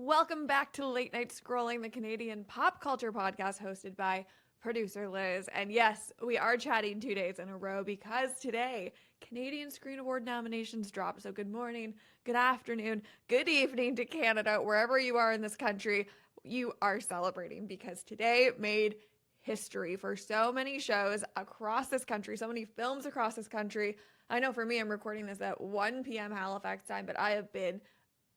Welcome back to Late Night Scrolling, the Canadian pop culture podcast hosted by producer Liz. And yes, we are chatting 2 days in a row because today Canadian Screen Award nominations dropped. So good morning, good afternoon, good evening to Canada, wherever you are in this country. You are celebrating because today made history for so many shows across this country, so many films across this country. I know for me, I'm recording this at 1 p.m. Halifax time, but I have been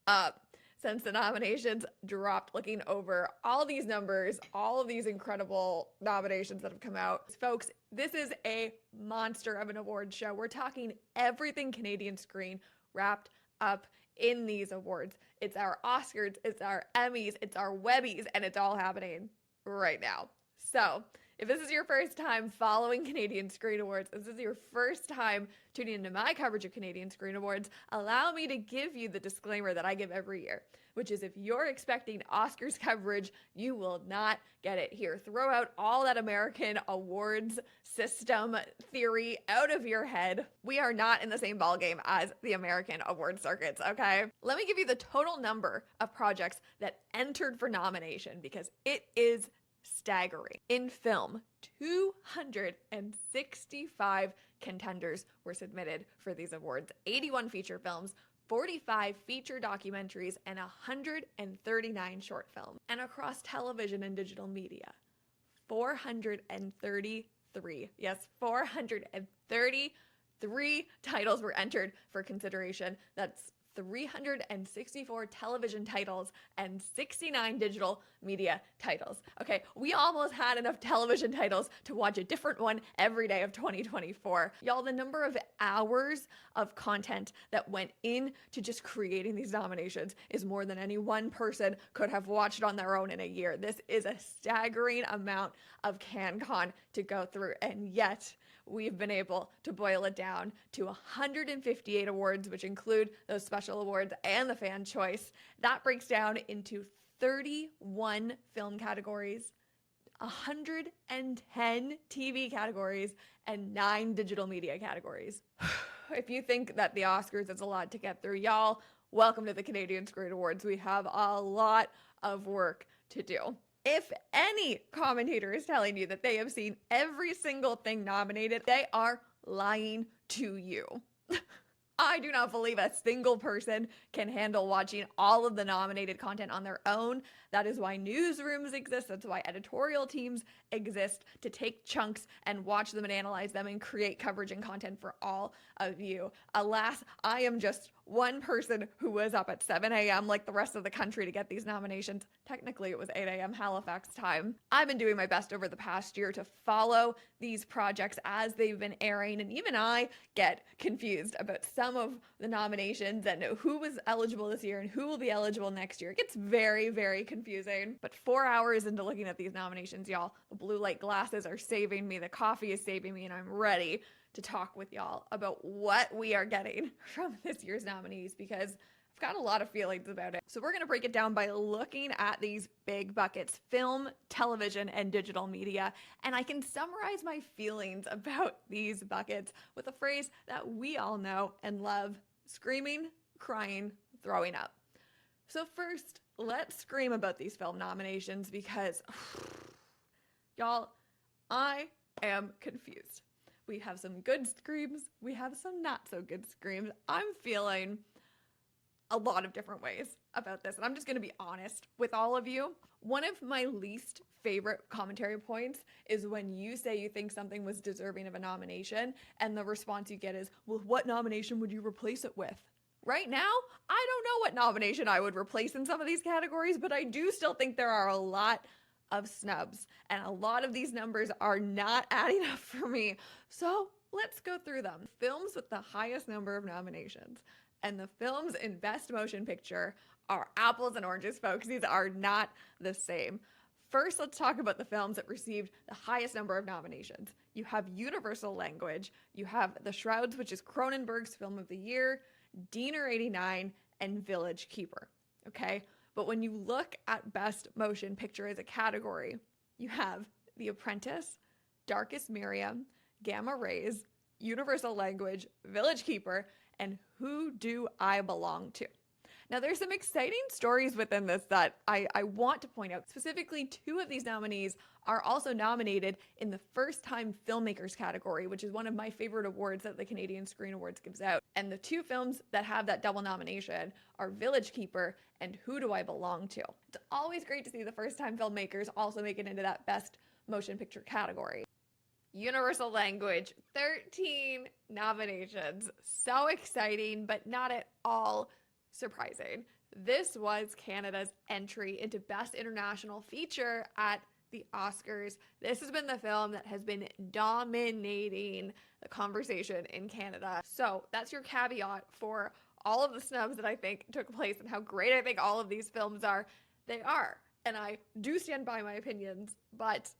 up since the nominations dropped, looking over all these numbers, all of these incredible nominations that have come out. Folks, this is a monster of an award show. We're talking everything Canadian screen wrapped up in these awards. It's our Oscars, it's our Emmys, it's our Webbies, and it's all happening right now. So, if this is your first time following Canadian Screen Awards, this is your first time tuning into my coverage of Canadian Screen Awards, allow me to give you the disclaimer that I give every year, which is if you're expecting Oscars coverage, you will not get it here. Throw out all that American awards system theory out of your head. We are not in the same ballgame as the American award circuits, okay? Let me give you the total number of projects that entered for nomination because it is staggering. In film, 265 contenders were submitted for these awards. 81 feature films, 45 feature documentaries, and 139 short films. And across television and digital media, 433, yes, 433 titles were entered for consideration. That's 364 television titles and 69 digital media titles. Okay, we almost had enough television titles to watch a different one every day of 2024. Y'all, the number of hours of content that went into just creating these nominations is more than any one person could have watched on their own in a year. This is a staggering amount of CanCon to go through, and yet we've been able to boil it down to 158 awards, which include those special awards and the fan choice. That breaks down into 31 film categories, 110 TV categories, and 9 digital media categories. If you think that the Oscars is a lot to get through, y'all, welcome to the Canadian Screen Awards. We have a lot of work to do. If any commentator is telling you that they have seen every single thing nominated, they are lying to you. I do not believe a single person can handle watching all of the nominated content on their own. That is why newsrooms exist. That's why editorial teams exist, to take chunks and watch them and analyze them and create coverage and content for all of you. Alas, I am just one person who was up at 7 a.m. like the rest of the country to get these nominations. Technically, it was 8 a.m. Halifax time. I've been doing my best over the past year to follow these projects as they've been airing, and even I get confused about some of the nominations and who was eligible this year and who will be eligible next year. It gets very, very confusing. But 4 hours into looking at these nominations, y'all, the blue light glasses are saving me, the coffee is saving me, and I'm ready to talk with y'all about what we are getting from this year's nominees because I've got a lot of feelings about it. So we're going to break it down by looking at these big buckets: film, television, and digital media. And I can summarize my feelings about these buckets with a phrase that we all know and love: screaming, crying, throwing up. So first, let's scream about these film nominations because, y'all, I am confused. We have some good screams. We have some not so good screams. I'm feeling a lot of different ways about this, and I'm just going to be honest with all of you. One of my least favorite commentary points is when you say you think something was deserving of a nomination, and the response you get is, well, what nomination would you replace it with? Right now, I don't know what nomination I would replace in some of these categories, but I do still think there are a lot of snubs, and a lot of these numbers are not adding up for me. So let's go through them. Films with the highest number of nominations and the films in Best Motion Picture are apples and oranges, folks. These are not the same. First, let's talk about the films that received the highest number of nominations. You have Universal Language, you have The Shrouds, which is Cronenberg's Film of the Year, Diener 89, and Village Keeper, okay? But when you look at Best Motion Picture as a category, you have The Apprentice, Darkest Miriam, Gamma Rays, Universal Language, Village Keeper, and Who Do I Belong To? Now, there's some exciting stories within this that I want to point out. Specifically, 2 of these nominees are also nominated in the First Time Filmmakers category, which is one of my favorite awards that the Canadian Screen Awards gives out. And the 2 films that have that double nomination are Village Keeper and Who Do I Belong To? It's always great to see the First Time Filmmakers also make it into that Best Motion Picture category. Universal Language, 13 nominations. So exciting, but not at all surprising. This was Canada's entry into Best International Feature at the Oscars. This has been the film that has been dominating the conversation in Canada. So that's your caveat for all of the snubs that I think took place and how great I think all of these films are. They are, and I do stand by my opinions, but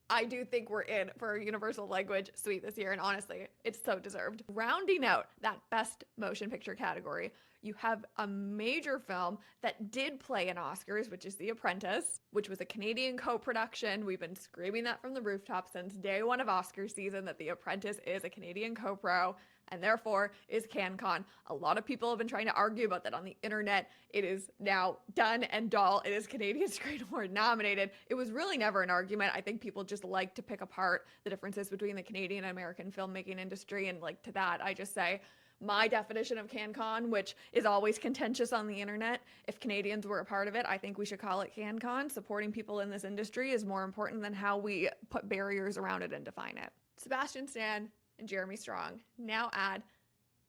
I do think we're in for a Universal Language sweep this year, and honestly, it's so deserved. Rounding out that Best Motion Picture category, you have a major film that did play in Oscars, which is The Apprentice, which was a Canadian co-production. We've been screaming that from the rooftop since day one of Oscar season that The Apprentice is a Canadian co-pro, and therefore is CanCon. A lot of people have been trying to argue about that on the internet. It is now done and dull. It is Canadian Screen Award nominated. It was really never an argument. I think people just like to pick apart the differences between the Canadian and American filmmaking industry, and like to that, I just say, my definition of CanCon, which is always contentious on the internet, if Canadians were a part of it, I think we should call it CanCon. Supporting people in this industry is more important than how we put barriers around it and define it. Sebastian Stan and Jeremy Strong now add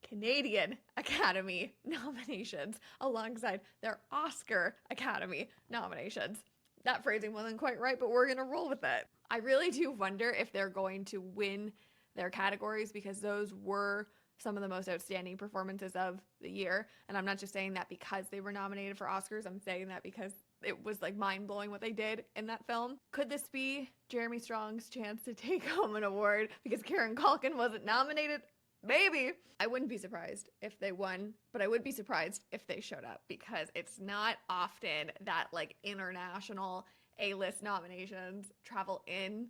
Canadian Academy nominations alongside their Oscar Academy nominations. That phrasing wasn't quite right, but we're going to roll with it. I really do wonder if they're going to win their categories, because those were some of the most outstanding performances of the year. And I'm not just saying that because they were nominated for Oscars. I'm saying that because it was like mind-blowing what they did in that film. Could this be Jeremy Strong's chance to take home an award because Kieran Culkin wasn't nominated? Maybe. I wouldn't be surprised if they won, but I would be surprised if they showed up, because it's not often that like international A-list nominations travel in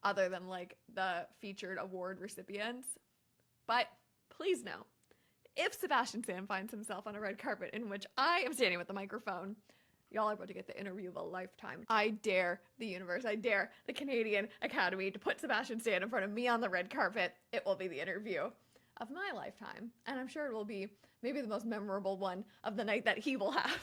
other than like the featured award recipients. But please know, if Sebastian Stan finds himself on a red carpet in which I am standing with the microphone, y'all are about to get the interview of a lifetime. I dare the universe, I dare the Canadian Academy to put Sebastian Stan in front of me on the red carpet. It will be the interview of my lifetime, and I'm sure it will be maybe the most memorable one of the night that he will have.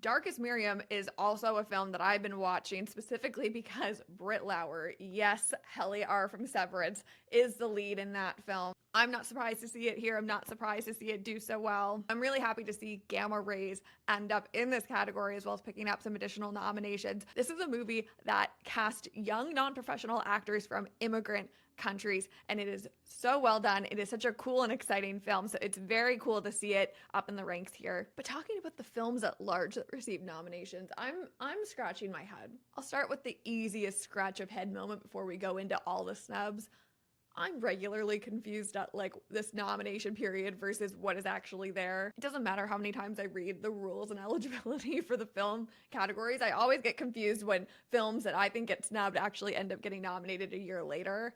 Darkest Miriam is also a film that I've been watching specifically because Britt Lauer, yes, Helly R from Severance, is the lead in that film. I'm not surprised to see it here. I'm not surprised to see it do so well. I'm really happy to see Gamma Rays end up in this category, as well as picking up some additional nominations. This is a movie that cast young non-professional actors from immigrant countries, and it is so well done. It is such a cool and exciting film, so it's very cool to see it up in the ranks here. But talking about the films at large that received nominations, I'm scratching my head. I'll start with the easiest scratch of head moment before we go into all the snubs. I'm regularly confused at like this nomination period versus what is actually there. It doesn't matter how many times I read the rules and eligibility for the film categories. I always get confused when films that I think get snubbed actually end up getting nominated a year later.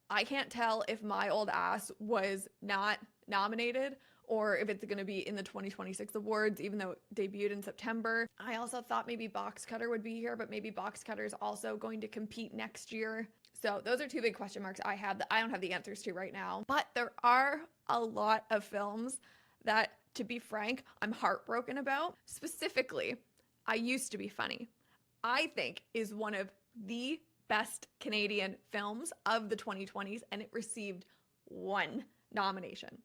I can't tell if My Old Ass was not nominated or if it's going to be in the 2026 awards, even though it debuted in September. I also thought maybe Box Cutter would be here, but maybe Box Cutter is also going to compete next year. So those are 2 big question marks I have that I don't have the answers to right now. But there are a lot of films that, to be frank, I'm heartbroken about. Specifically, I Used to Be Funny, I think is one of the best Canadian films of the 2020s, and it received 1 nomination.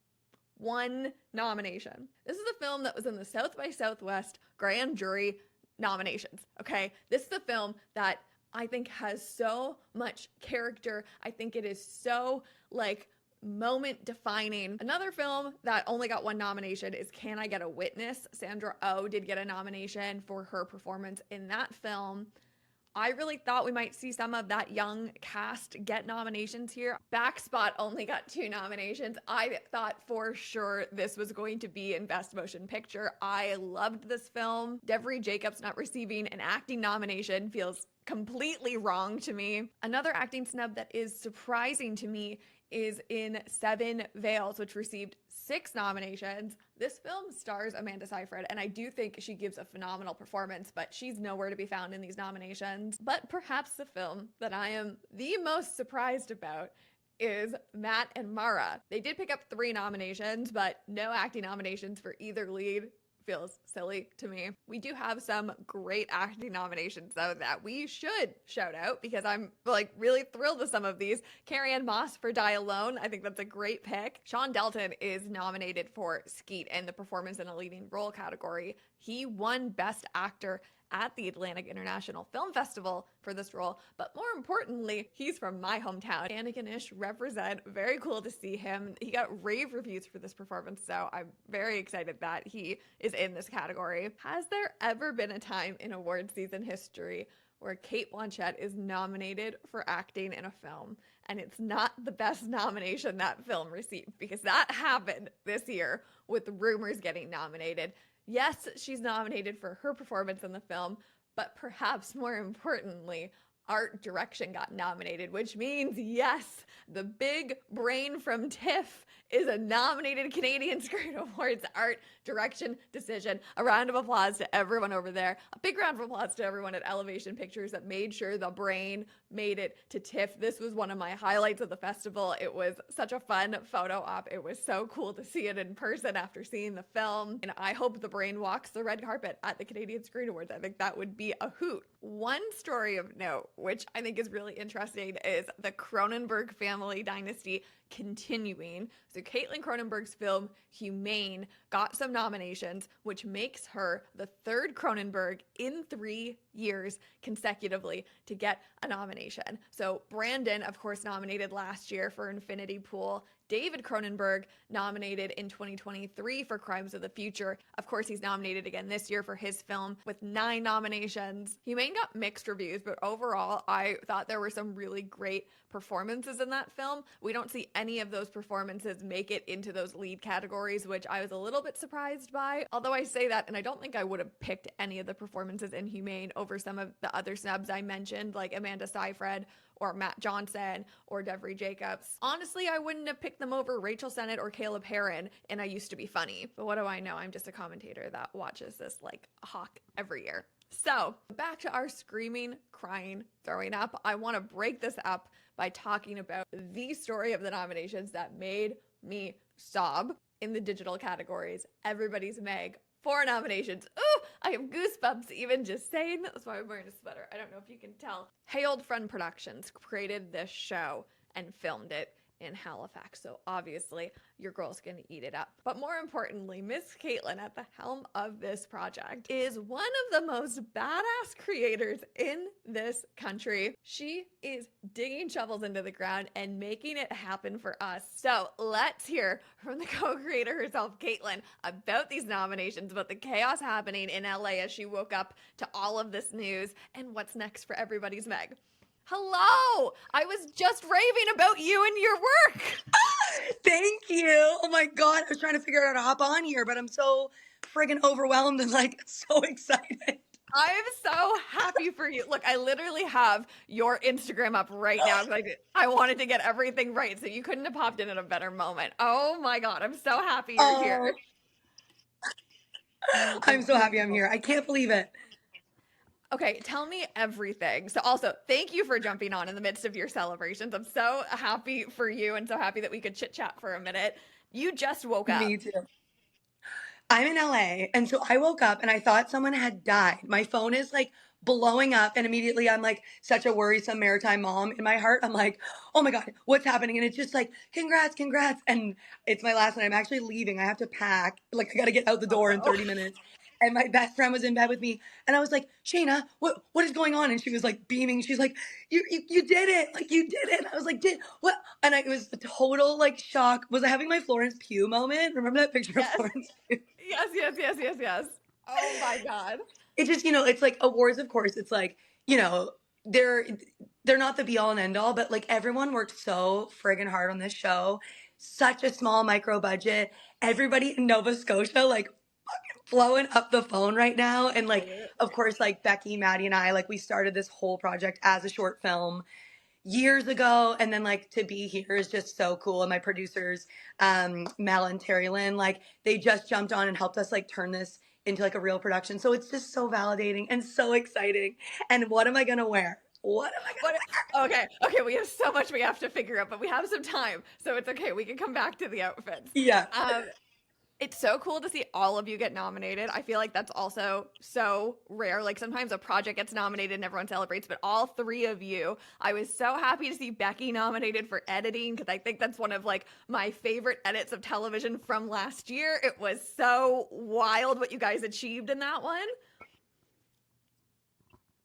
1 nomination. This is a film that was in the South by Southwest grand jury nominations, okay? This is a film that I think has so much character. I think it is so like moment defining. Another film that only got 1 nomination is Can I Get a Witness? Sandra Oh did get a nomination for her performance in that film. I really thought we might see some of that young cast get nominations here. Backspot only got 2 nominations. I thought for sure this was going to be in Best Motion Picture. I loved this film. Devery Jacobs not receiving an acting nomination feels completely wrong to me. Another acting snub that is surprising to me is in Seven Veils, which received 6 nominations. This film stars Amanda Seyfried, and I do think she gives a phenomenal performance, but she's nowhere to be found in these nominations. But perhaps the film that I am the most surprised about is Matt and Mara. They did pick up 3 nominations, but no acting nominations for either lead. Feels silly to me. We do have some great acting nominations though that we should shout out because I'm like really thrilled with some of these. Carrie-Anne Moss for Die Alone. I think that's a great pick. Sean Dalton is nominated for Skeet in the performance in a leading role category. He won Best Actor at the Atlantic International Film Festival for this role, but more importantly, he's from my hometown. Anakin-ish represent, very cool to see him. He got rave reviews for this performance, so I'm very excited that he is in this category. Has there ever been a time in award season history where Cate Blanchett is nominated for acting in a film and it's not the best nomination that film received? Because that happened this year with Rumors getting nominated. Yes, she's nominated for her performance in the film, but perhaps more importantly, art direction got nominated, which means yes, the big brain from TIFF is a nominated Canadian Screen Awards art direction decision. A round of applause to everyone over there. A big round of applause to everyone at Elevation Pictures that made sure the brain made it to TIFF. This was one of my highlights of the festival. It was such a fun photo op. It was so cool to see it in person after seeing the film. And I hope the brain walks the red carpet at the Canadian Screen Awards. I think that would be a hoot. One story of note, which I think is really interesting, is the Cronenberg family dynasty continuing. So Caitlin Cronenberg's film Humane got some nominations, which makes her the 3rd Cronenberg in 3 years consecutively to get a nomination. So Brandon, of course, nominated last year for Infinity Pool. David Cronenberg nominated in 2023 for Crimes of the Future. Of course, he's nominated again this year for his film with 9 nominations. Humane got mixed reviews, but overall, I thought there were some really great performances in that film. We don't see any of those performances make it into those lead categories, which I was a little bit surprised by. Although I say that, and I don't think I would have picked any of the performances in Humane over some of the other snubs I mentioned, like Amanda Seyfried or Matt Johnson or Devery Jacobs. Honestly, I wouldn't have picked them over Rachel Sennett or Caleb Heron in I Used to Be Funny. But what do I know? I'm just a commentator that watches this like a hawk every year. So back to our screaming, crying, throwing up. I want to break this up by talking about the story of the nominations that made me sob in the digital categories. Everybody's Meg. 4 nominations. Ooh, I have goosebumps even just saying that. That's why I'm wearing a sweater. I don't know if you can tell. Hey Old Friend Productions created this show and filmed it in Halifax. So obviously your girl's gonna eat it up. But more importantly, Miss Caitlin at the helm of this project is one of the most badass creators in this country. She is digging shovels into the ground and making it happen for us. So let's hear from the co-creator herself, Caitlin, about these nominations, about the chaos happening in LA as she woke up to all of this news, and what's next for Everybody's Meg. Hello! I was just raving about you and your work. Thank you. Oh my God. I was trying to figure out how to hop on here, but I'm so friggin' overwhelmed and like so excited. I'm so happy for you. Look, I literally have your Instagram up right now because I wanted to get everything right, so you couldn't have popped in at a better moment. Oh my God, I'm so happy you're here. I'm so happy I'm here. I can't believe it. Okay, tell me everything. So also, thank you for jumping on in the midst of your celebrations. I'm so happy for you and so happy that we could chit chat for a minute. You just woke up. Me too. I'm in LA, and so I woke up and I thought someone had died. My phone is like blowing up, and immediately I'm like such a worrisome maritime mom. In my heart, I'm like, oh my God, what's happening? And it's just like, congrats, congrats. And it's my last night. I'm actually leaving. I have to pack. Like, I got to get out the door in 30 minutes. And my best friend was in bed with me, and I was like, Shayna, what is going on? And she was like beaming. She's like, you did it. Like, you did it. And I was like, did what? And it was a total like shock. Was I having my Florence Pugh moment? Remember that picture of Florence Pugh? Yes. Oh my God. It just, it's like awards, of course. It's like, they're not the be all and end all, but like everyone worked so friggin' hard on this show. Such a small micro budget. Everybody in Nova Scotia like fucking flowing up the phone right now. And like, Right. of course, like Becky, Maddie, and I, like we started this whole project as a short film years ago, and then like to be here is just so cool. And my producers, Mel and Terry Lynn, like they just jumped on and helped us like turn this into like a real production. So it's just so validating and so exciting. And what am I gonna wear? What am I gonna What? Okay, okay, we have so much we have to figure out, but we have some time, so it's okay. We can come back to the outfits. wear? Yeah. It's so cool to see all of you get nominated. I feel like that's also so rare. Like sometimes a project gets nominated and everyone celebrates, but all three of you, I was so happy to see Becky nominated for editing because I think that's one of like my favorite edits of television from last year. It was so wild what you guys achieved in that one.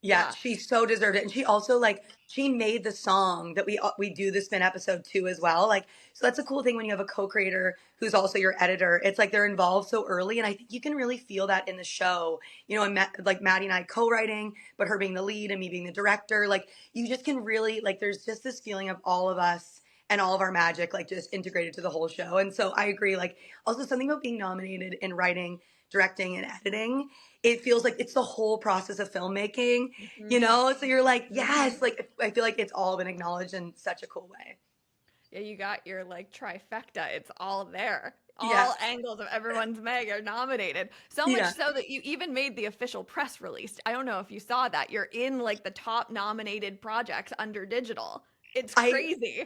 Yeah, Yeah. she so deserved it. And she also like she made the song that we do the spin episode too as well. Like so that's a cool thing when you have a co-creator who's also your editor. It's like they're involved so early and I think you can really feel that in the show. You know, and like Maddie and I co-writing, but her being the lead and me being the director, like you just can really like there's just this feeling of all of us and all of our magic like just integrated to the whole show. And so I agree like also something about being nominated in writing, directing and editing, it feels like it's the whole process of filmmaking, you Mhm. know? So you're like, Mhm. yes, like I feel like it's all been acknowledged in such a cool way. Yeah, you got your like trifecta. It's all there. Yeah. All angles of everyone's Meg are nominated. So much Yeah. so that you even made the official press release. I don't know if you saw that. You're in like the top nominated projects under digital. It's I crazy.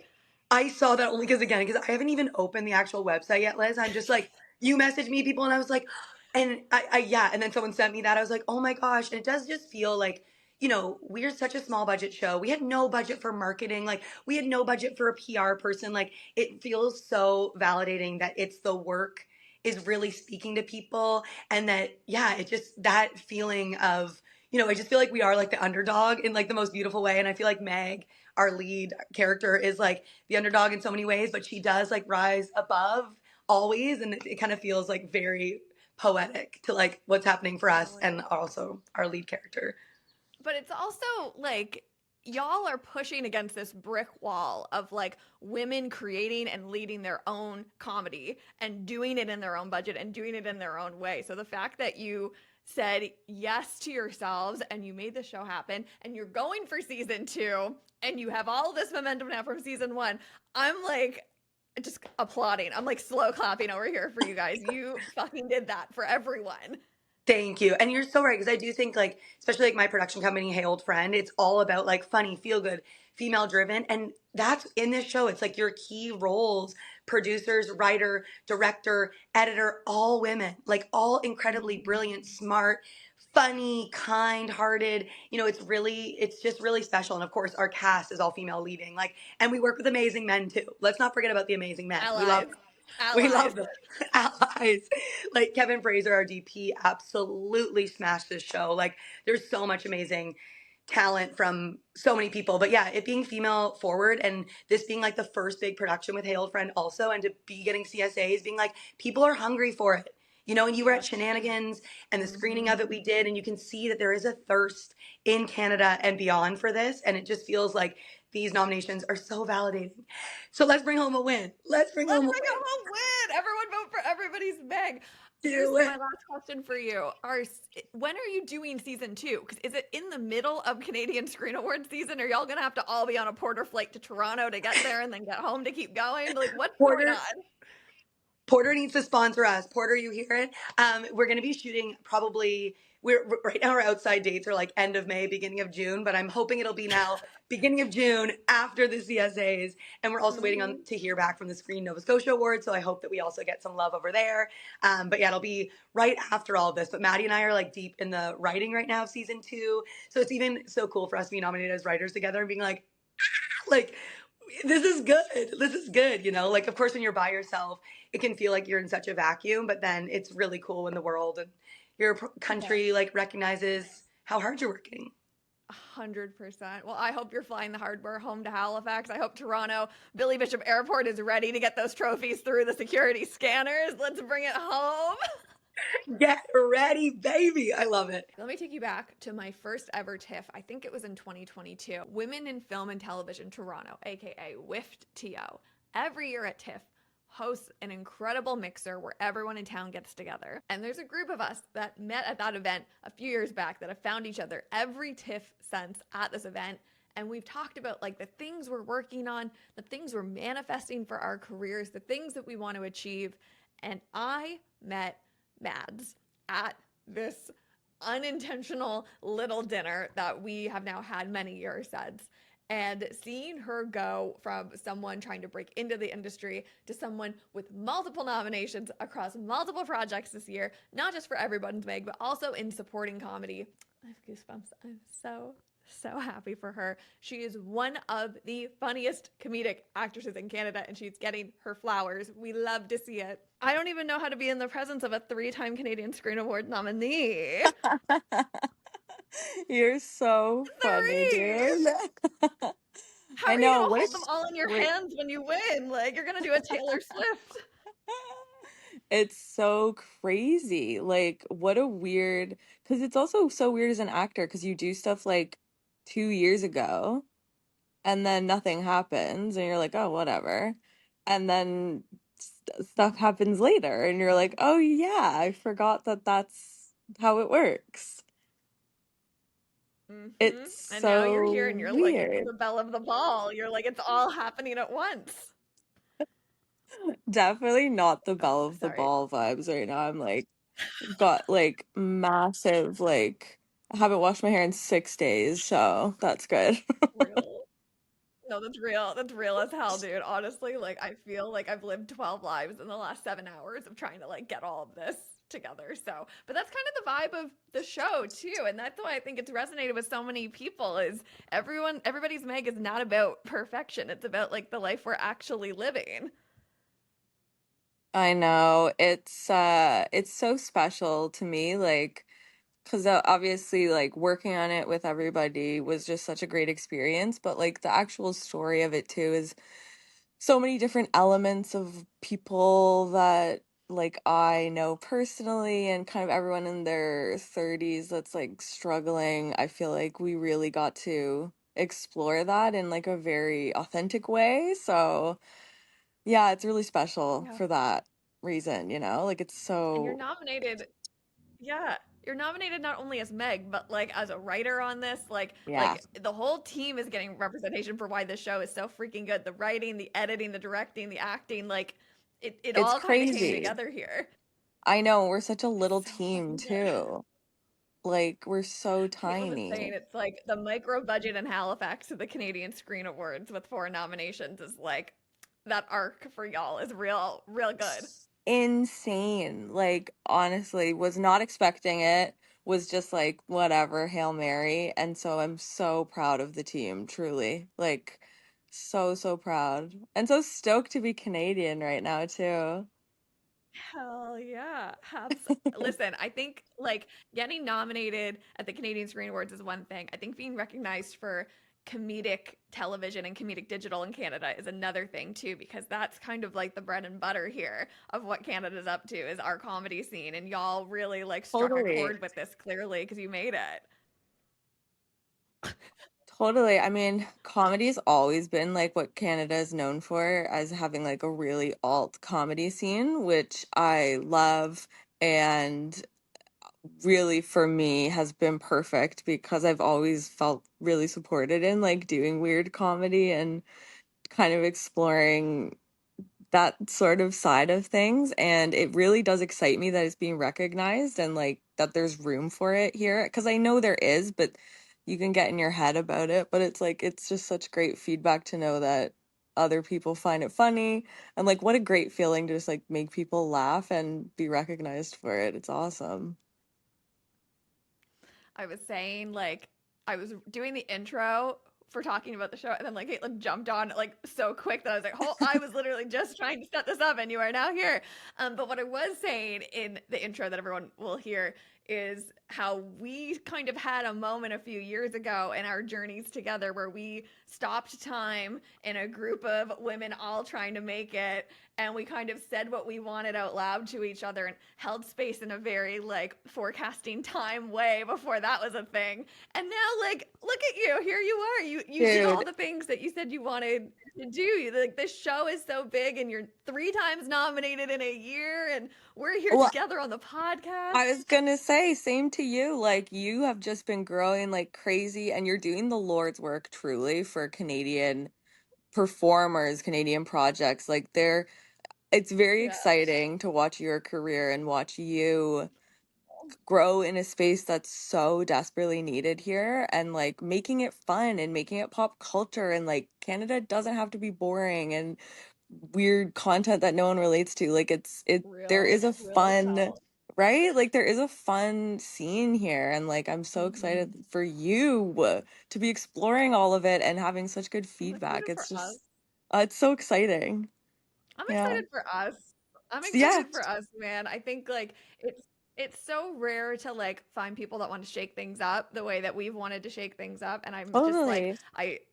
I saw that only because I haven't even opened the actual website yet, Liz. I'm just like, you messaged me people and I was like, and yeah, and then someone sent me that. I was like, oh my gosh. And it does just feel like, you know, we're such a small budget show. We had no budget for marketing. Like we had no budget for a PR person. Like it feels so validating that it's the work is really speaking to people and that, yeah, it just that feeling of, you know, I just feel like we are like the underdog in like the most beautiful way. And I feel like Meg, our lead character, is like the underdog in so many ways, but she does like rise above always. And it kind of feels like very poetic to like what's happening for us Totally. and also our lead character. But it's also like y'all are pushing against this brick wall of like women creating and leading their own comedy and doing it in their own budget and doing it in their own way. So the fact that you said yes to yourselves and you made the show happen and you're going for season 2 and you have all this momentum now from season 1, I'm like just applauding. I'm like slow clapping over here for you guys. You fucking did that for everyone. Thank you. And you're so right. Because I do think, like, especially like my production company, Hey Old Friend, it's all about like funny, feel good, female driven. And that's in this show. It's like your key roles producers, writer, director, editor, all women, like all incredibly brilliant, smart, funny, kind hearted. You know, it's just really special. And of course, our cast is all female leading. Like, and we work with amazing men too. Let's not forget about the amazing men. We love Allies. them. We Allies. love them. Allies. Like Kevin Fraser, our DP, absolutely smashed this show. Like there's so much amazing talent from so many people. But yeah, it being female forward and this being like the first big production with Hey Old Friend also, and to be getting CSAs, being like, people are hungry for it. You know, and you were at Yes. Shenanigans and the screening Mhm. of it we did, and you can see that there is a thirst in Canada and beyond for this. And it just feels like these nominations are so validating. So let's bring home a win. Let's bring Let's home a bring win. it home win. Everyone vote for Everybody's Meg. Here's Do it. my last question for you. When are you doing season 2? Because is it in the middle of Canadian Screen Awards season? Are y'all gonna have to all be on a Porter flight to Toronto to get there and then get home to keep going? Like, what's going Porter, on? Porter needs to sponsor us. Porter, you hear it? We're going to be shooting probably. We're right now. Our outside dates are like end of May, beginning of June, but I'm hoping it'll be now beginning of June after the CSAs, and we're also waiting on Mhm. to hear back from the Screen Nova Scotia Awards. So I hope that we also get some love over there. But yeah, it'll be right after all of this. But Maddie and I are like deep in the writing right now of season 2, so it's even so cool for us to be nominated as writers together and being like this is good. This is good. You know, like, of course, when you're by yourself, it can feel like you're in such a vacuum, but then it's really cool when the world and your Yeah. country like recognizes how hard you're working. 100%. Well, I hope you're flying the hardware home to Halifax. I hope Toronto Billy Bishop Airport is ready to get those trophies through the security scanners. Let's bring it home. Get ready, baby. I love it. Let me take you back to my first ever TIFF. I think it was in 2022. Women in Film and Television Toronto, aka WIFT TO. Every year at TIFF, hosts an incredible mixer where everyone in town gets together. And there's a group of us that met at that event a few years back that have found each other every TIFF since at this event. And we've talked about like the things we're working on, the things we're manifesting for our careers, the things that we want to achieve. And I met Mads at this unintentional little dinner that we have now had many years since. And seeing her go from someone trying to break into the industry to someone with multiple nominations across multiple projects this year, not just for Everybody's Meg, but also in supporting comedy. I have goosebumps. I'm so happy for her. She is one of the funniest comedic actresses in Canada, and she's getting her flowers. We love to see it. I don't even know how to be in the presence of a 3-time Canadian Screen Award nominee. You're so funny, 3! dude. How I are you know. gonna What hold them all in your wait. hands when you win? Like you're gonna do a Taylor Swift. It's so crazy. Like, what a weird, because it's also so weird as an actor because you do stuff like 2 years ago and then nothing happens and you're like, oh, whatever. And then stuff happens later and you're like, oh, yeah, I forgot that that's how it works. Mm-hmm. It's And now you're here so and you're like weird. the belle of the ball. You're like it's all happening at once. Definitely not the Oh, belle of the sorry. ball vibes right now. I'm like, got like massive, like, I haven't washed my hair in 6 days, so that's good. Real. No, that's real. That's real as hell, dude. Honestly, like I feel like I've lived 12 lives in the last 7 hours of trying to like get all of this together. So, but that's kind of the vibe of the show too, and that's why I think it's resonated with so many people is everybody's Meg is not about perfection. It's about like the life we're actually living. I know. It's so special to me, like, because obviously, like, working on it with everybody was just such a great experience, but like the actual story of it too is so many different elements of people that like I know personally and kind of everyone in their 30s that's like struggling. I feel like we really got to explore that in like a very authentic way. So, yeah, it's really special Yeah. for that reason, you know? Like it's And you're so nominated. Yeah, you're nominated not only as Meg, but like as a writer on this. yeah, Like the whole team is getting representation for why this show is so freaking good. The writing, the editing, the directing, the acting, like it it's all kind of came crazy. together here. I know, we're such a It's little so team fucking good. too. Like we're so Caitlin was saying tiny. it's like the micro budget in Halifax of the Canadian Screen Awards with 4 nominations is like that arc for y'all is real good. Insane. Like, honestly, was not expecting it. Was just like, whatever, Hail Mary. And so I'm so proud of the team, truly. Like, so proud. And so stoked to be Canadian right now, too. Hell yeah. Listen, I think like getting nominated at the Canadian Screen Awards is one thing. I think being recognized for comedic television and comedic digital in Canada is another thing too, because that's kind of like the bread and butter here of what Canada's up to is our comedy scene. And y'all really like struck a Totally. chord with this clearly because you made it. Totally. I mean, comedy's always been like what Canada is known for as having like a really alt comedy scene, which I love. And really for me has been perfect because I've always felt really supported in like doing weird comedy and kind of exploring that sort of side of things, and it really does excite me that it's being recognized and like that there's room for it here because I know there is, but you can get in your head about it, but it's like it's just such great feedback to know that other people find it funny, and like what a great feeling to just like make people laugh and be recognized for it. It's awesome. I was saying like I was doing the intro for talking about the show, and then like Caitlin jumped on like so quick that I was like, "Oh, I was literally just trying to set this up, and you are now here." But what I was saying in the intro that everyone will hear is how we kind of had a moment a few years ago in our journeys together where we stopped time in a group of women all trying to make it, and we kind of said what we wanted out loud to each other and held space in a very like forecasting time way before that was a thing. And now, like, look at you, here you are, you did all Dude, the things that you said you wanted to do. Like, this show is so big and you're 3 times nominated in a year, and we're here well, together on the podcast. I was gonna say, same to you. Like, you have just been growing like crazy, and you're doing the Lord's work truly for Canadian performers, Canadian projects. Like, it's very Yeah. exciting to watch your career and watch you grow in a space that's so desperately needed here, and like making it fun and making it pop culture, and like Canada doesn't have to be boring and weird content that no one relates to. Like, there is a Real fun, talk. right? Like, there is a fun scene here, and like I'm so excited for you to be exploring all of it and having such good I'm feedback. excited It's for us. just it's so exciting. I'm Yeah. excited for us. I'm Yeah, excited for us, man. I think like it's so rare to like find people that want to shake things up the way that we've wanted to shake things up. And I'm just like, totally.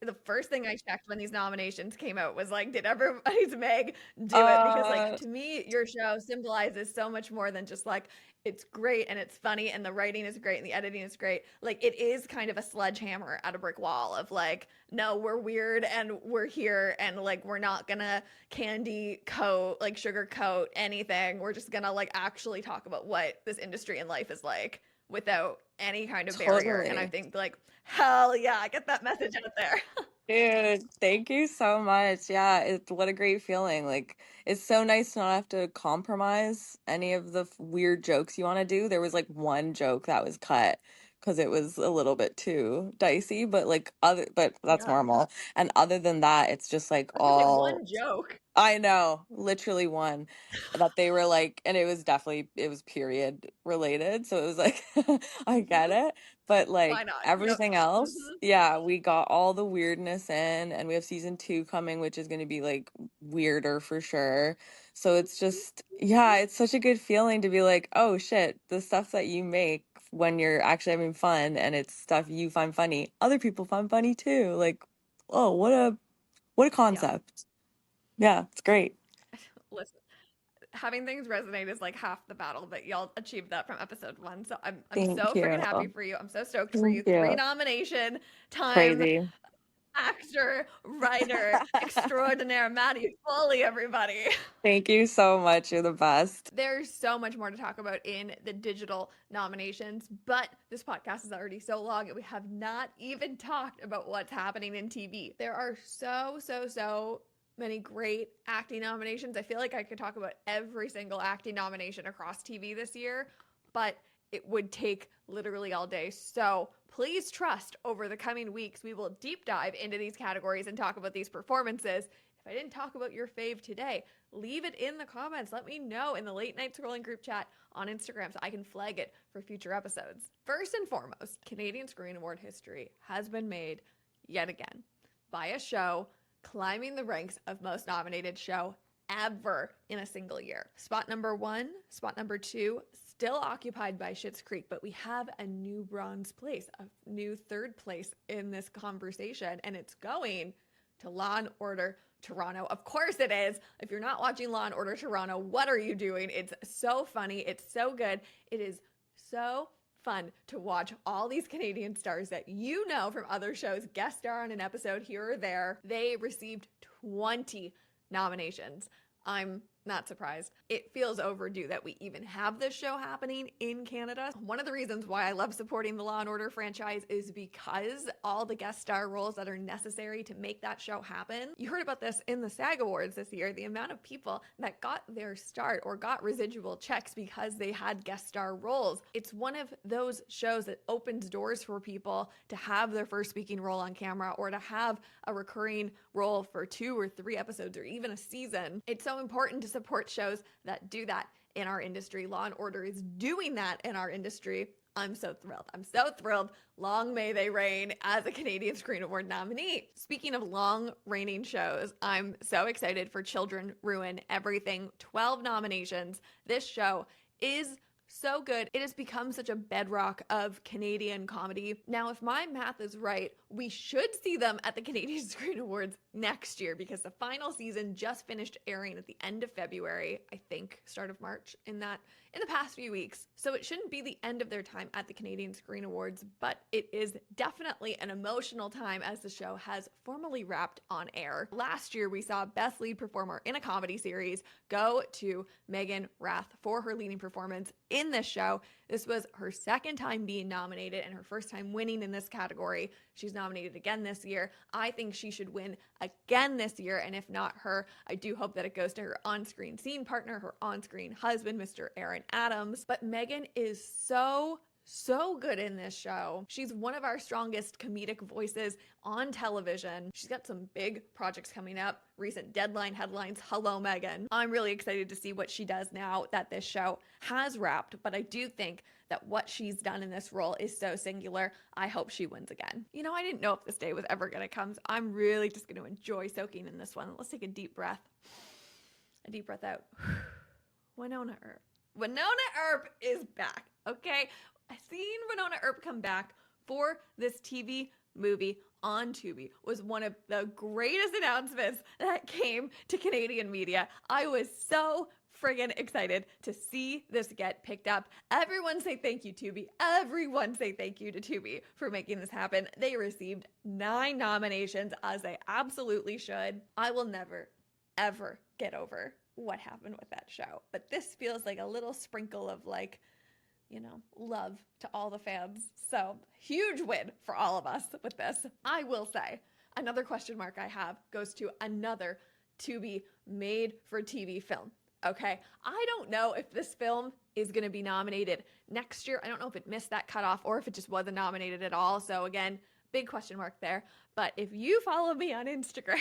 the first thing I checked when these nominations came out was like, did everybody's Meg do it? Because like Uh, to me, your show symbolizes so much more than just like it's great and it's funny and the writing is great and the editing is great. Like, it is kind of a sledgehammer at a brick wall of like, no, we're weird and we're here, and like we're not gonna candy coat, like sugar coat anything. We're just gonna like actually talk about what this industry and life is like without any kind of barrier. And I totally. think like, hell yeah, get that message out there. Dude, thank you so much. Yeah, what a great feeling. Like, it's so nice to not have to compromise any of the weird jokes you want to do. There was like one joke that was cut because it was a little bit too dicey, but that's Yeah. normal. And other than that, it's just like I was gonna say all one joke. I know, literally one that they were like, and it was period related. So it was like, I get it. But Why like not? Yep. everything else, Hmm. yeah, we got all the weirdness in, and we have season 2 coming, which is going to be like weirder for sure. So it's just, yeah, it's such a good feeling to be like, oh shit, the stuff that you make when you're actually having fun and it's stuff you find funny, other people find funny too. Like, oh, what a Yeah. concept. Yeah, it's great. Listen, having things resonate is like half the battle, but y'all achieved that from episode 1. So I'm Thank so freaking you. happy for you. I'm so stoked for you. Thank 3 you. nomination time, Crazy. actor, writer, extraordinaire, Maddie Foley, everybody. Thank you so much. You're the best. There's so much more to talk about in the digital nominations, but this podcast is already so long and we have not even talked about what's happening in TV. There are so many great acting nominations. I feel like I could talk about every single acting nomination across TV this year, but it would take literally all day. So please trust over the coming weeks, we will deep dive into these categories and talk about these performances. If I didn't talk about your fave today, leave it in the comments. Let me know in the late night scrolling group chat on Instagram so I can flag it for future episodes. First and foremost, Canadian Screen Award history has been made yet again by a show climbing the ranks of most nominated show ever in a single year. Spot number 1, spot number 2, still occupied by Schitt's Creek, but we have a new bronze place, a new 3rd place in this conversation, and it's going to Law and Order Toronto. Of course it is. If you're not watching Law and Order Toronto, what are you doing? It's so funny. It's so good. It is so fun to watch all these Canadian stars that you know from other shows guest star on an episode here or there. They received 20 nominations. I'm not surprised. It feels overdue that we even have this show happening in Canada. One of the reasons why I love supporting the Law and Order franchise is because all the guest star roles that are necessary to make that show happen. You heard about this in the SAG Awards this year, the amount of people that got their start or got residual checks because they had guest star roles. It's one of those shows that opens doors for people to have their first speaking role on camera or to have a recurring role for 2 or 3 episodes or even a season. It's so important to support shows that do that in our industry. Law and Order is doing that in our industry. I'm so thrilled. I'm so thrilled. Long may they reign as a Canadian Screen Award nominee. Speaking of long reigning shows, I'm so excited for Children Ruin Everything. 12 nominations. This show is So good. It has become such a bedrock of Canadian comedy. Now, if my math is right, we should see them at the Canadian Screen Awards next year because the final season just finished airing at the end of February, I think, start of March, in the past few weeks. So it shouldn't be the end of their time at the Canadian Screen Awards, but it is definitely an emotional time as the show has formally wrapped on air. Last year, we saw Best Lead Performer in a Comedy Series go to Megan Rath for her leading performance in this show. This was her second time being nominated and her first time winning in this category. She's nominated again this year. I think she should win again this year, and if not her, I do hope that it goes to her on-screen scene partner, her on-screen husband, Mr. Aaron Adams. But Megan is so good in this show. She's one of our strongest comedic voices on television. She's got some big projects coming up, recent Deadline headlines. Hello, Megan. I'm really excited to see what she does now that this show has wrapped, but I do think that what she's done in this role is so singular. I hope she wins again. You know, I didn't know if this day was ever going to come, so I'm really just going to enjoy soaking in this one. Let's take a deep breath. A deep breath out. Winona Earp. Winona Earp is back, okay? I've seen Winona Earp come back for this TV movie on Tubi was one of the greatest announcements that came to Canadian media. I was so friggin' excited to see this get picked up. Everyone say thank you, Tubi. Everyone say thank you to Tubi for making this happen. They received 9 nominations, as they absolutely should. I will never, ever get over what happened with that show. But this feels like a little sprinkle of love to all the fans. So huge win for all of us with this. I will say another question mark I have goes to another Tubi made for TV film. Okay, I don't know if this film is going to be nominated next year. I don't know if it missed that cutoff or if it just wasn't nominated at all. So again, big question mark there. But if you follow me on Instagram,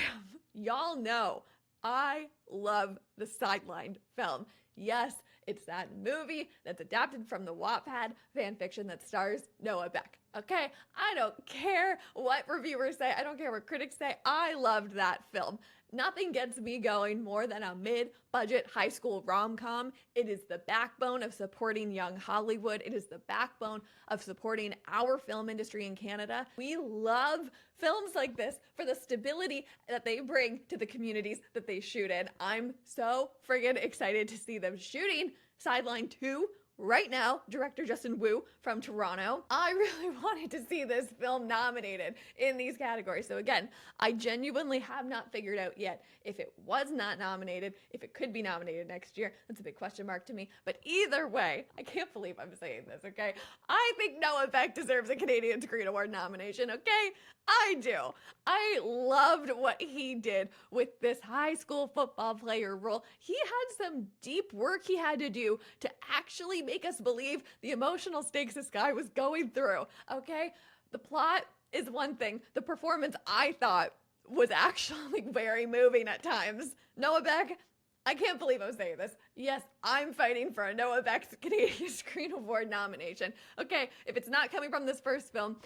y'all know I love the Sidelined film. Yes, it's that movie that's adapted from the Wattpad fanfiction that stars Noah Beck. Okay, I don't care what reviewers say. I don't care what critics say. I loved that film. Nothing gets me going more than a mid-budget high school rom-com. It is the backbone of supporting young Hollywood. It is the backbone of supporting our film industry in Canada. We love films like this for the stability that they bring to the communities that they shoot in. I'm so friggin' excited to see them shooting Sideline 2 right now, director Justin Wu from Toronto. I really wanted to see this film nominated in these categories. So again, I genuinely have not figured out yet if it was not nominated, if it could be nominated next year. That's a big question mark to me. But either way, I can't believe I'm saying this, okay? I think Noah Beck deserves a Canadian Screen Award nomination, okay? I do. I loved what he did with this high school football player role. He had some deep work he had to do to actually make us believe the emotional stakes this guy was going through, okay? The plot is one thing. The performance, I thought, was actually very moving at times. Noah Beck, I can't believe I'm saying this. Yes, I'm fighting for a Noah Beck's Canadian Screen Award nomination. Okay, if it's not coming from this first film,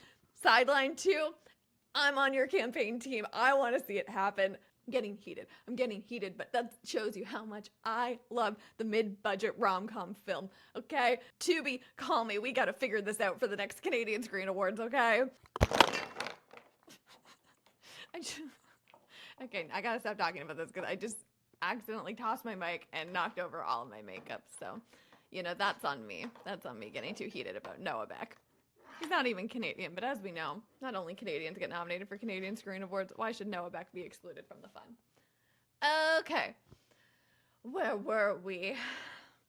Sideline 2, I'm on your campaign team. I want to see it happen. I'm getting heated, but that shows you how much I love the mid-budget rom-com film, okay? Tubi, call me. We got to figure this out for the next Canadian Screen Awards, okay? Okay, I got to stop talking about this because I just accidentally tossed my mic and knocked over all of my makeup. So, that's on me. That's on me getting too heated about Noah Beck. He's not even Canadian, but as we know, not only Canadians get nominated for Canadian Screen Awards, why should Noah Beck be excluded from the fun? Okay, where were we?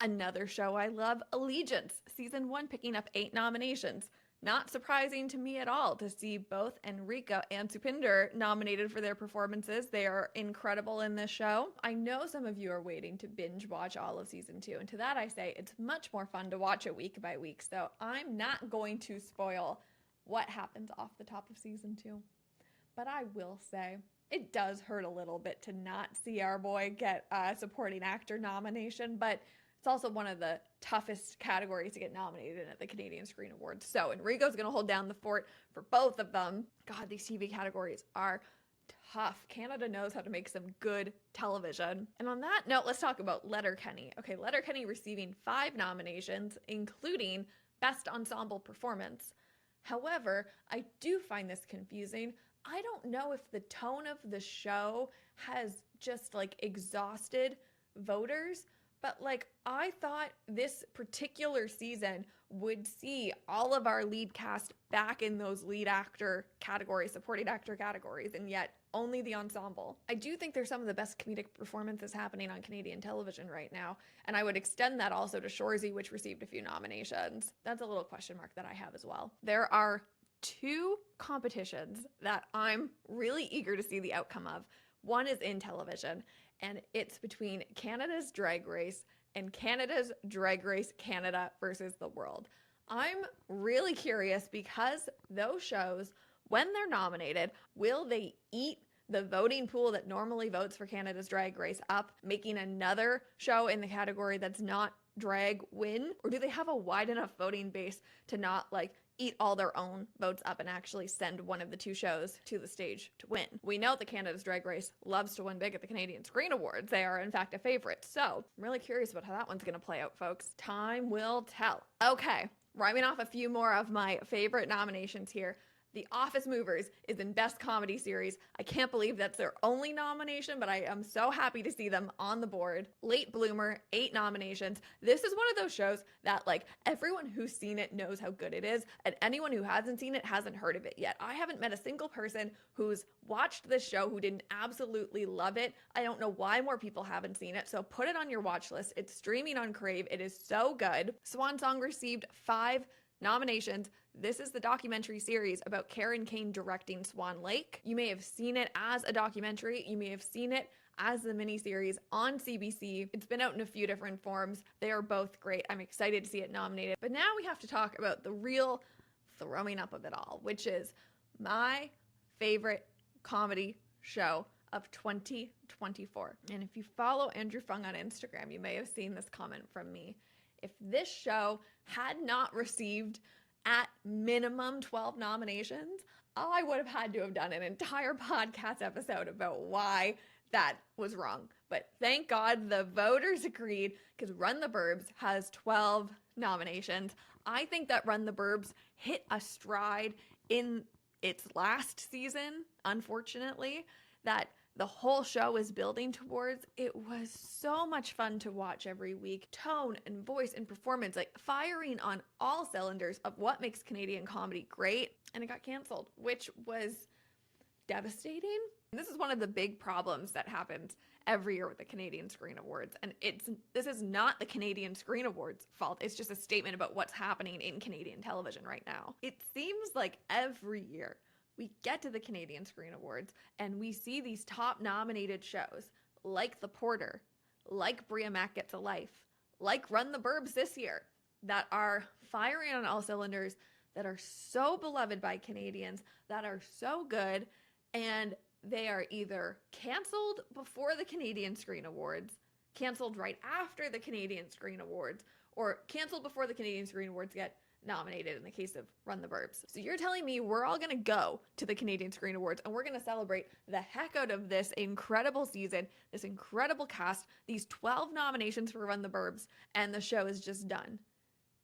Another show I love, Allegiance, season 1 picking up 8 nominations. Not surprising to me at all to see both Enrica and Supinder nominated for their performances. They are incredible in this show. I know some of you are waiting to binge watch all of season 2, and to that I say it's much more fun to watch it week by week, so I'm not going to spoil what happens off the top of season 2. But I will say it does hurt a little bit to not see our boy get a supporting actor nomination, but it's also one of the toughest categories to get nominated in at the Canadian Screen Awards. So Enrico's going to hold down the fort for both of them. God, these TV categories are tough. Canada knows how to make some good television. And on that note, let's talk about Letterkenny. Okay, Letterkenny receiving 5 nominations, including Best Ensemble Performance. However, I do find this confusing. I don't know if the tone of the show has just like exhausted voters, but like I thought this particular season would see all of our lead cast back in those lead actor categories, supporting actor categories, and yet only the ensemble. I do think there's some of the best comedic performances happening on Canadian television right now, and I would extend that also to Shoresy, which received a few nominations. That's a little question mark that I have as well. There are 2 competitions that I'm really eager to see the outcome of. One is in television, and it's between Canada's Drag Race and Canada's Drag Race Canada versus the World. I'm really curious because those shows, when they're nominated, will they eat the voting pool that normally votes for Canada's Drag Race up, making another show in the category that's not drag win? Or do they have a wide enough voting base to not like eat all their own votes up and actually send one of the 2 shows to the stage to win? We know that Canada's Drag Race loves to win big at the Canadian Screen Awards. They are in fact a favorite. So I'm really curious about how that one's gonna play out, folks. Time will tell. Okay, rhyming off a few more of my favorite nominations here. The Office Movers is in Best Comedy Series. I can't believe that's their only nomination, but I am so happy to see them on the board. Late Bloomer, 8 nominations. This is one of those shows that like everyone who's seen it knows how good it is, and anyone who hasn't seen it hasn't heard of it yet. I haven't met a single person who's watched this show who didn't absolutely love it. I don't know why more people haven't seen it, so put it on your watch list. It's streaming on Crave. It is so good. Swan Song received 5 nominations. This is the documentary series about Kieran Kane directing Swan Lake. You may have seen it as a documentary. You may have seen it as the miniseries on CBC. It's been out in a few different forms. They are both great. I'm excited to see it nominated. But now we have to talk about the real throwing up of it all, which is my favorite comedy show of 2024. And if you follow Andrew Fung on Instagram, you may have seen this comment from me. If this show had not received at minimum 12 nominations, I would have had to have done an entire podcast episode about why that was wrong. But thank God the voters agreed, because Run the Burbs has 12 nominations. I think that Run the Burbs hit a stride in its last season, unfortunately, that the whole show is building towards. It was so much fun to watch every week. Tone and voice and performance, like firing on all cylinders of what makes Canadian comedy great. And it got canceled, which was devastating. And this is one of the big problems that happens every year with the Canadian Screen Awards. And this is not the Canadian Screen Awards' fault. It's just a statement about what's happening in Canadian television right now. It seems like every year we get to the Canadian Screen Awards and we see these top nominated shows like The Porter, like Bria Mack Gets a Life, like Run the Burbs this year, that are firing on all cylinders, that are so beloved by Canadians, that are so good, and they are either canceled before the Canadian Screen Awards, canceled right after the Canadian Screen Awards, or canceled before the Canadian Screen Awards get nominated in the case of Run the Burbs. So you're telling me we're all gonna go to the Canadian Screen Awards and we're gonna celebrate the heck out of this incredible season, this incredible cast, these 12 nominations for Run the Burbs, and the show is just done.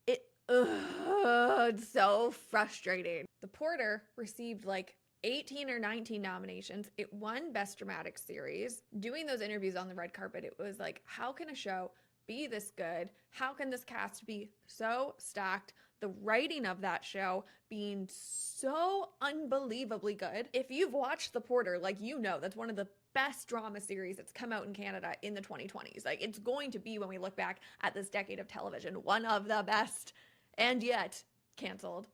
It's so frustrating. The Porter received like 18 or 19 nominations. It won Best Dramatic Series. Doing those interviews on the red carpet, it was like, how can a show be this good? How can this cast be so stacked? The writing of that show being so unbelievably good. If you've watched The Porter, like, you know that's one of the best drama series that's come out in Canada in the 2020s. Like, it's going to be, when we look back at this decade of television, one of the best, and yet canceled.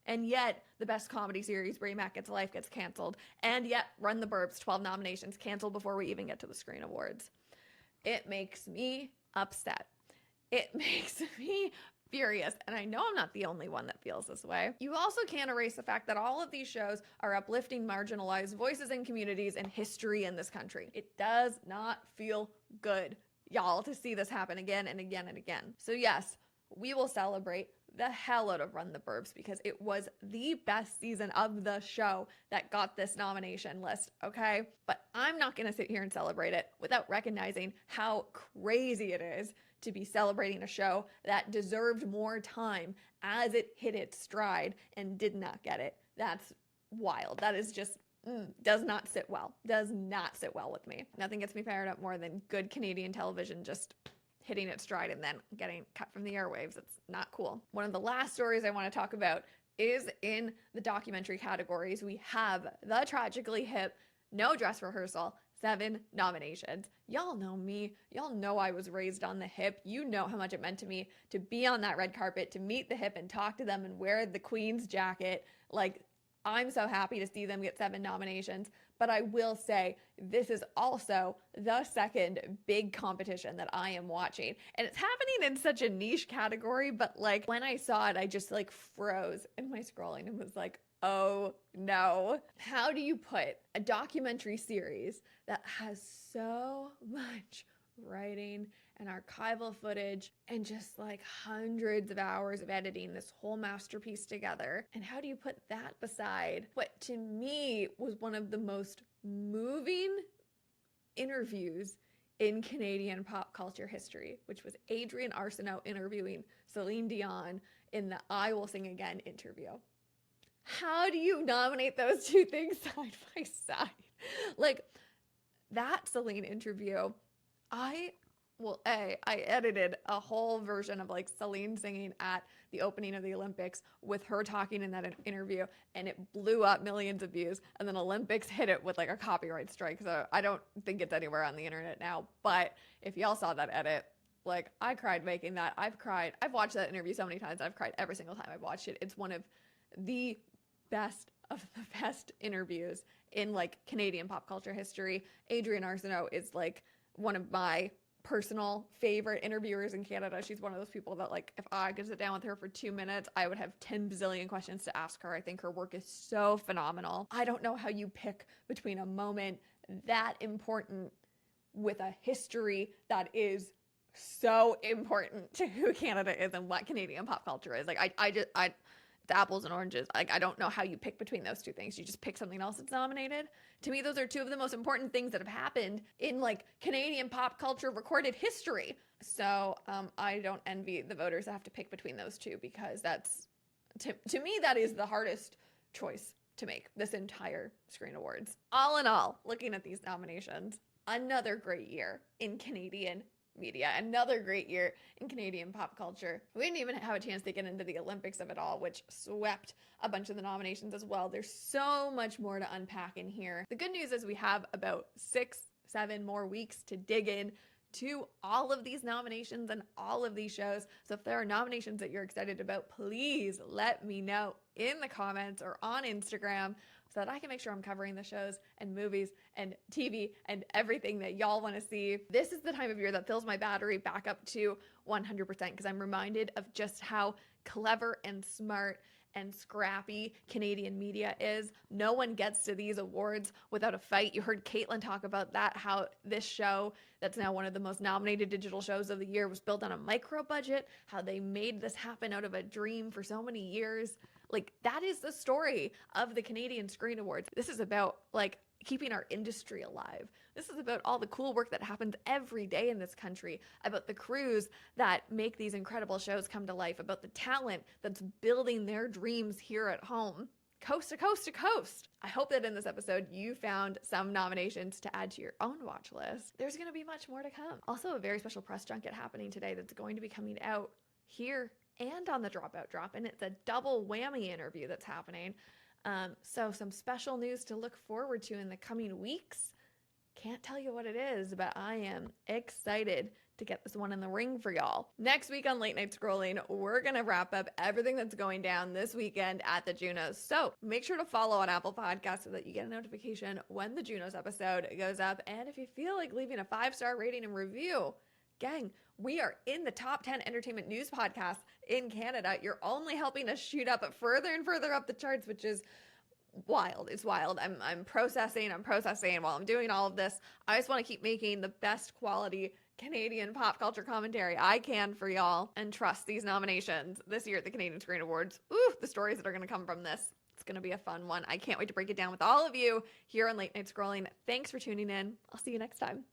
And yet the best comedy series, Bria Mack Gets a Life, gets canceled. And yet Run the Burbs, 12 nominations, canceled before we even get to the Screen Awards. It makes me upset. It makes me furious. And I know I'm not the only one that feels this way. You also can't erase the fact that all of these shows are uplifting marginalized voices and communities and history in this country. It does not feel good, y'all, to see this happen again and again and again. So yes, we will celebrate the hell out of Run the Burbs because it was the best season of the show that got this nomination list, okay? But I'm not going to sit here and celebrate it without recognizing how crazy it is to be celebrating a show that deserved more time as it hit its stride and did not get it. That's wild. That is just does not sit well. Does not sit well with me. Nothing gets me fired up more than good Canadian television just hitting its stride and then getting cut from the airwaves. It's not cool. One of the last stories I want to talk about is in the documentary categories. We have the Tragically Hip No Dress Rehearsal, 7 nominations. Y'all know me. Y'all know I was raised on the hip. You know how much it meant to me to be on that red carpet, to meet the hip and talk to them and wear the Queen's jacket. Like, I'm so happy to see them get 7 nominations, but I will say this is also the second big competition that I am watching. And it's happening in such a niche category, but like when I saw it, I just like froze in my scrolling and was like, oh no. How do you put a documentary series that has so much writing and archival footage and just like hundreds of hours of editing this whole masterpiece together? And how do you put that beside what to me was one of the most moving interviews in Canadian pop culture history, which was Adrian Arsenault interviewing Celine Dion in the I Will Sing Again interview? How do you nominate those two things side by side? Like that Celine interview, I edited a whole version of like Celine singing at the opening of the Olympics with her talking in that interview, and it blew up millions of views. And then Olympics hit it with like a copyright strike. So I don't think it's anywhere on the internet now. But if y'all saw that edit, like I cried making that. I've watched that interview so many times. I've cried every single time I've watched it. It's one of the best of the best interviews in like Canadian pop culture history. Adrian Arsenault is like one of my personal favorite interviewers in Canada. She's one of those people that like if I could sit down with her for 2 minutes, I would have 10 bazillion questions to ask her. I think her work is so phenomenal. I don't know how you pick between a moment that important with a history that is so important to who Canada is and what Canadian pop culture is. Like it's apples and oranges. Like I don't know how you pick between those two things. You just pick something else that's nominated. To me, those are two of the most important things that have happened in like Canadian pop culture recorded history. So I don't envy the voters that have to pick between those two, because that's to me that is the hardest choice to make this entire Screen Awards. All in all, looking at these nominations, another great year in Canadian media, another great year in Canadian pop culture. We didn't even have a chance to get into the Olympics of it all, which swept a bunch of the nominations as well. There's so much more to unpack in here. The good news is we have about 6-7 more weeks to dig in to all of these nominations and all of these shows. So if there are nominations that you're excited about, please let me know in the comments or on Instagram, so that I can make sure I'm covering the shows and movies and TV and everything that y'all want to see. This is the time of year that fills my battery back up to 100%, because I'm reminded of just how clever and smart and scrappy Canadian media is. No one gets to these awards without a fight. You heard Caitlin talk about that, how this show that's now one of the most nominated digital shows of the year was built on a micro budget, how they made this happen out of a dream for so many years. Like that is the story of the Canadian Screen Awards. This is about like keeping our industry alive. This is about all the cool work that happens every day in this country, about the crews that make these incredible shows come to life, about the talent that's building their dreams here at home, coast to coast to coast. I hope that in this episode you found some nominations to add to your own watch list. There's going to be much more to come. Also, a very special press junket happening today that's going to be coming out here and on the Dropout Drop, and it's a double whammy interview that's happening. So some special news to look forward to in the coming weeks. Can't tell you what it is, but I am excited to get this one in the ring for y'all. Next week on Late Night Scrolling, we're going to wrap up everything that's going down this weekend at the Junos. So make sure to follow on Apple Podcasts so that you get a notification when the Junos episode goes up. And if you feel like leaving a 5-star rating and review, gang, we are in the top 10 entertainment news podcasts in Canada. You're only helping us shoot up further and further up the charts, which is wild. It's wild. I'm processing while I'm doing all of this. I just want to keep making the best quality Canadian pop culture commentary I can for y'all, and trust these nominations this year at the Canadian Screen Awards. Ooh, the stories that are going to come from this. It's going to be a fun one. I can't wait to break it down with all of you here on Late Night Scrolling. Thanks for tuning in. I'll see you next time.